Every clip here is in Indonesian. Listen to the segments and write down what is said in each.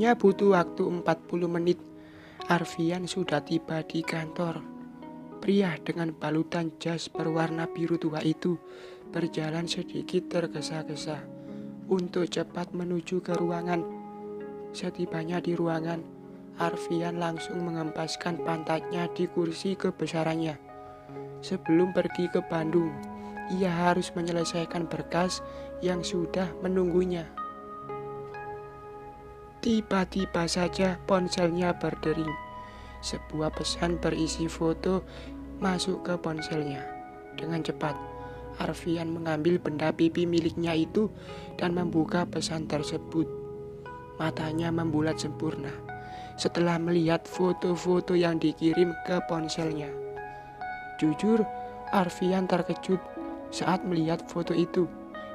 hanya butuh waktu 40 menit. Arfian sudah tiba di kantor. Pria dengan balutan jas berwarna biru tua itu berjalan sedikit tergesa-gesa untuk cepat menuju ke ruangan. Setibanya di ruangan, Arfian langsung mengempaskan pantatnya di kursi kebesarannya. Sebelum pergi ke Bandung, ia harus menyelesaikan berkas yang sudah menunggunya. Tiba-tiba saja ponselnya berdering. Sebuah pesan berisi foto masuk ke ponselnya. Dengan cepat, Arfian mengambil benda pipi miliknya itu dan membuka pesan tersebut. Matanya membulat sempurna setelah melihat foto-foto yang dikirim ke ponselnya. Jujur, Arfian terkejut saat melihat foto itu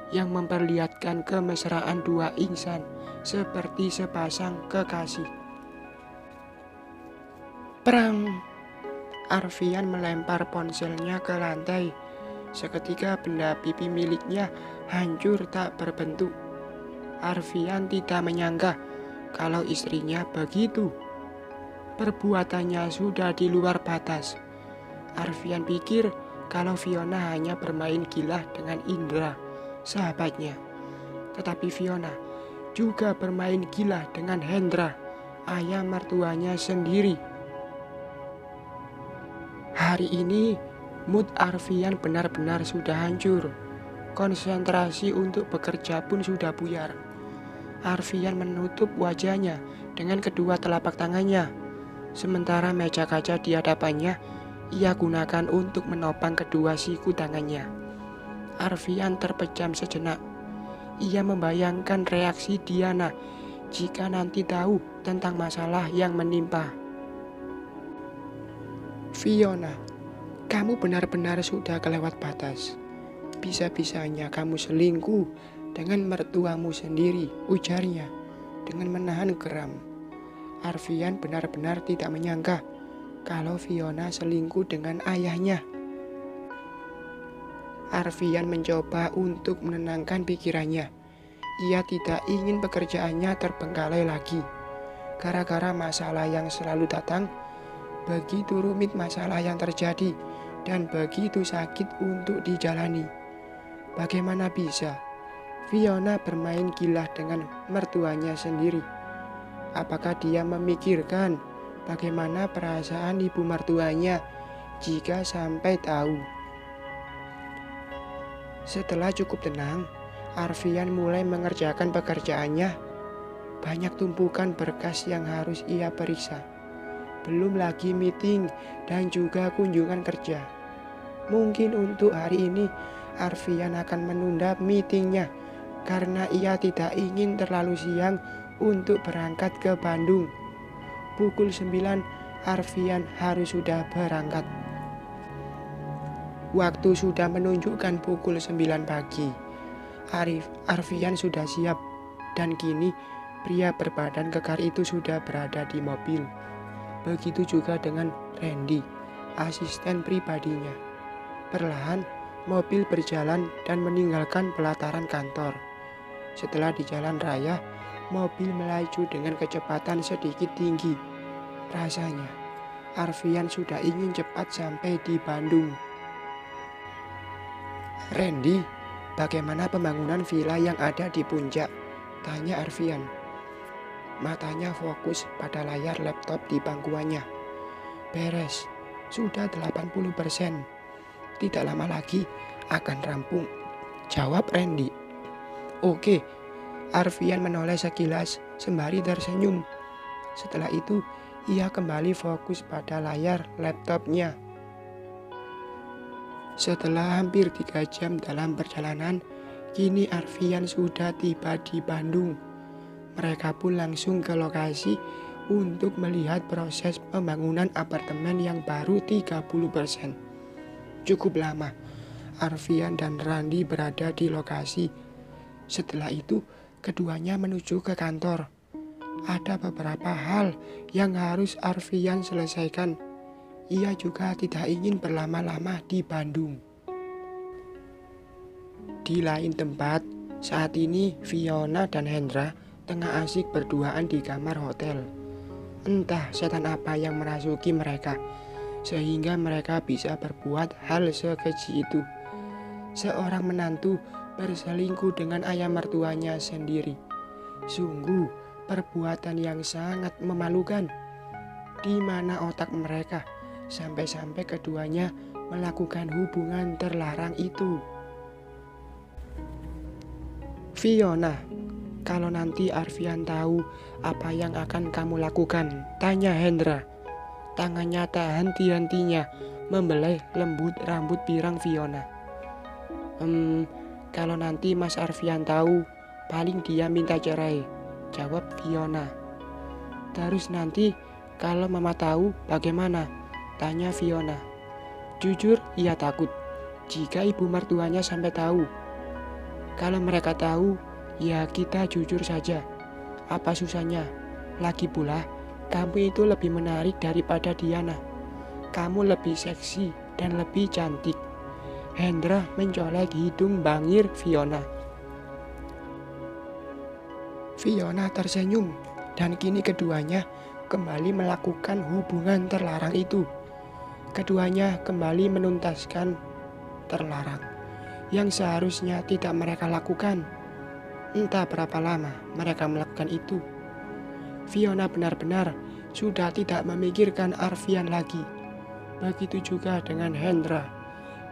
yang memperlihatkan kemesraan dua insan seperti sepasang kekasih. Perang! Arfian melempar ponselnya ke lantai. Seketika benda pipi miliknya hancur tak berbentuk. Arfian tidak menyangka kalau istrinya begitu. Perbuatannya sudah di luar batas. Arfian pikir kalau Fiona hanya bermain gila dengan Indra, sahabatnya. Tetapi Fiona juga bermain gila dengan Hendra, ayah mertuanya sendiri. Hari ini, mood Arfian benar-benar sudah hancur. Konsentrasi untuk bekerja pun sudah buyar. Arfian menutup wajahnya dengan kedua telapak tangannya. Sementara meja kaca di hadapannya, ia gunakan untuk menopang kedua siku tangannya. Arfian terpejam sejenak. Ia membayangkan reaksi Diana jika nanti tahu tentang masalah yang menimpa. Fiona, kamu benar-benar sudah kelewat batas. Bisa-bisanya kamu selingkuh dengan mertuamu sendiri, ujarnya dengan menahan geram. Arfian benar-benar tidak menyangka kalau Fiona selingkuh dengan ayahnya. Arfian mencoba untuk menenangkan pikirannya. Ia tidak ingin pekerjaannya terbengkalai lagi. Gara-gara masalah yang selalu datang, begitu rumit masalah yang terjadi dan begitu sakit untuk dijalani. Bagaimana bisa Fiona bermain gila dengan mertuanya sendiri? Apakah dia memikirkan bagaimana perasaan ibu mertuanya jika sampai tahu? Setelah cukup tenang, Arfian mulai mengerjakan pekerjaannya. Banyak tumpukan berkas yang harus ia periksa. Belum lagi meeting dan juga kunjungan kerja. Mungkin untuk hari ini Arfian akan menunda meetingnya karena ia tidak ingin terlalu siang untuk berangkat ke Bandung. Pukul 9 Arfian harus sudah berangkat. Waktu sudah menunjukkan pukul 9 pagi. Arfian sudah siap dan kini pria berbadan kekar itu sudah berada di mobil. Begitu juga dengan Randy, asisten pribadinya. Perlahan mobil berjalan dan meninggalkan pelataran kantor. Setelah di jalan raya, mobil melaju dengan kecepatan sedikit tinggi. Rasanya Arfian sudah ingin cepat sampai di Bandung. Randy, bagaimana pembangunan villa yang ada di puncak? Tanya Arfian. Matanya fokus pada layar laptop di pangkuannya. Beres, sudah 80%. Tidak lama lagi akan rampung, jawab Randy. Oke, Arfian menoleh sekilas sembari tersenyum. Setelah itu, ia kembali fokus pada layar laptopnya. Setelah hampir 3 jam dalam perjalanan, kini Arfian sudah tiba di Bandung. Mereka pun langsung ke lokasi untuk melihat proses pembangunan apartemen yang baru 30%. Cukup lama, Arfian dan Randy berada di lokasi. Setelah itu, keduanya menuju ke kantor. Ada beberapa hal yang harus Arfian selesaikan. Ia juga tidak ingin berlama-lama di Bandung. Di lain tempat, saat ini Fiona dan Hendra tengah asik berduaan di kamar hotel. Entah setan apa yang merasuki mereka, sehingga mereka bisa berbuat hal sekeji itu. Seorang menantu berselingkuh dengan ayah mertuanya sendiri. Sungguh perbuatan yang sangat memalukan. Di mana otak mereka sampai-sampai keduanya melakukan hubungan terlarang itu? Fiona, kalau nanti Arfian tahu apa yang akan kamu lakukan? Tanya Hendra. Tangannya tak henti-hentinya membelai lembut rambut pirang Fiona. Kalau nanti Mas Arfian tahu, paling dia minta cerai, jawab Fiona. Terus nanti kalau Mama tahu bagaimana? Tanya Fiona. Jujur, ia takut jika ibu mertuanya sampai tahu. Kalau mereka tahu, ya kita jujur saja. Apa susahnya? Lagi pula, kamu itu lebih menarik daripada Diana. Kamu lebih seksi dan lebih cantik. Hendra mencolek hidung bangir Fiona. Fiona tersenyum dan kini keduanya kembali melakukan hubungan terlarang itu. Keduanya kembali menuntaskan terlarang yang seharusnya tidak mereka lakukan. Entah berapa lama mereka melakukan itu. Fiona benar-benar sudah tidak memikirkan Arfian lagi. Begitu juga dengan Hendra.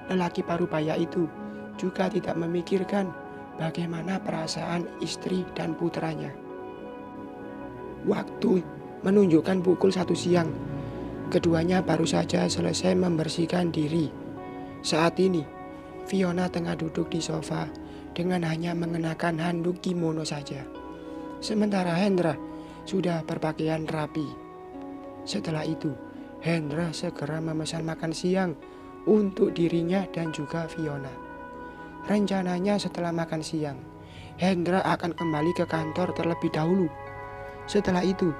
Lelaki parubaya itu juga tidak memikirkan bagaimana perasaan istri dan putranya. Waktu menunjukkan pukul 1 siang. Keduanya baru saja selesai membersihkan diri. Saat ini, Fiona tengah duduk di sofa dengan hanya mengenakan handuk kimono saja. Sementara Hendra sudah berpakaian rapi. Setelah itu, Hendra segera memesan makan siang untuk dirinya dan juga Fiona. Rencananya setelah makan siang, Hendra akan kembali ke kantor terlebih dahulu. Setelah itu,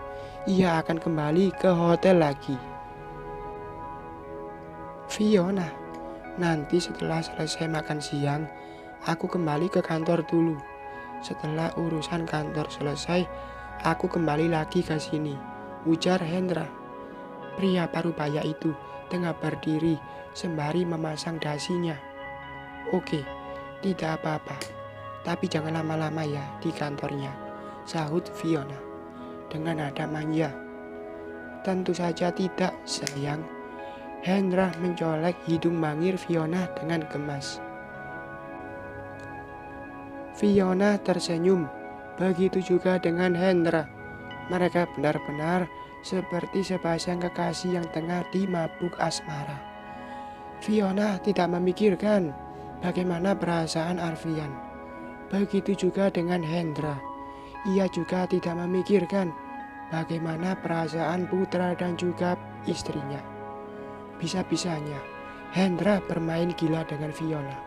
ia akan kembali ke hotel lagi. Fiona, nanti setelah selesai makan siang, aku kembali ke kantor dulu. Setelah urusan kantor selesai, aku kembali lagi ke sini, ujar Hendra. Pria parubaya itu tengah berdiri sembari memasang dasinya. Oke, tidak apa-apa, tapi jangan lama-lama ya di kantornya, sahut Fiona dengan nada manja. Tentu saja tidak, sayang. Hendra mencolek hidung mangir Fiona dengan gemas. Fiona tersenyum, begitu juga dengan Hendra. Mereka benar-benar seperti sepasang kekasih yang tengah dimabuk asmara. Fiona tidak memikirkan bagaimana perasaan Arfian. Begitu juga dengan Hendra. Ia juga tidak memikirkan bagaimana perasaan putra dan juga istrinya. Bisa-bisanya Hendra bermain gila dengan Fiona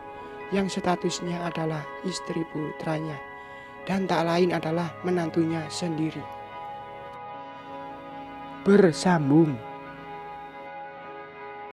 yang statusnya adalah istri putranya dan tak lain adalah menantunya sendiri. Bersambung.